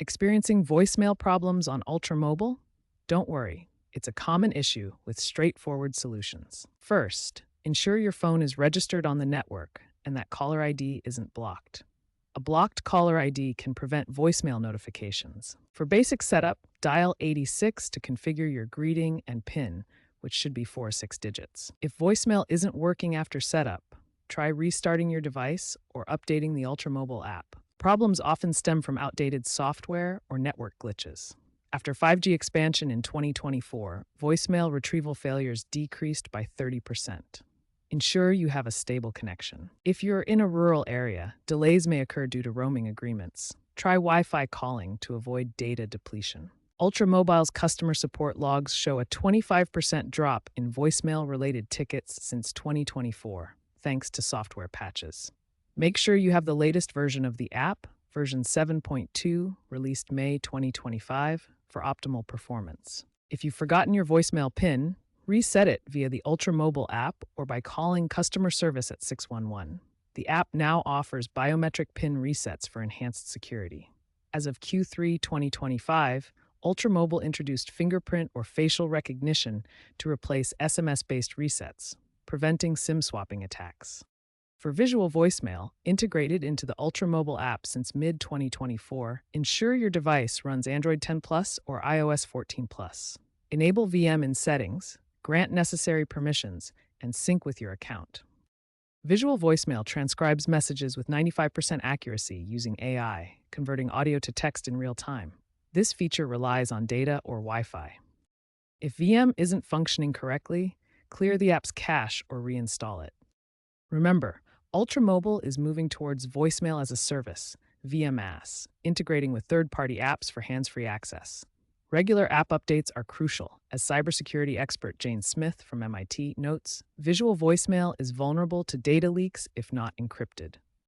Experiencing voicemail problems on Ultra Mobile? Don't worry, it's a common issue with straightforward solutions. First, ensure your phone is registered on the network and that caller ID isn't blocked. A blocked caller ID can prevent voicemail notifications. For basic setup, dial 86 to configure your greeting and PIN, which should be 4 or 6 digits. If voicemail isn't working after setup, try restarting your device or updating the Ultra Mobile app. Problems often stem from outdated software or network glitches. After 5G expansion in 2024, voicemail retrieval failures decreased by 30%. Ensure you have a stable connection. If you're in a rural area, delays may occur due to roaming agreements. Try Wi-Fi calling to avoid data depletion. Ultra Mobile's customer support logs show a 25% drop in voicemail-related tickets since 2024, thanks to software patches. Make sure you have the latest version of the app, version 7.2, released May 2025, for optimal performance. If you've forgotten your voicemail PIN, reset it via the Ultra Mobile app or by calling customer service at 611. The app now offers biometric PIN resets for enhanced security. As of Q3 2025, Ultra Mobile introduced fingerprint or facial recognition to replace SMS-based resets, preventing SIM swapping attacks. For visual voicemail, integrated into the Ultra Mobile app since mid-2024, ensure your device runs Android 10 Plus or iOS 14 Plus. Enable VM in settings, grant necessary permissions, and sync with your account. Visual voicemail transcribes messages with 95% accuracy using AI, converting audio to text in real time. This feature relies on data or Wi-Fi. If VM isn't functioning correctly, clear the app's cache or reinstall it. Remember, Ultra Mobile is moving towards voicemail as a service, VMaaS, integrating with third-party apps for hands-free access. Regular app updates are crucial. As cybersecurity expert Jane Smith from MIT notes, visual voicemail is vulnerable to data leaks if not encrypted.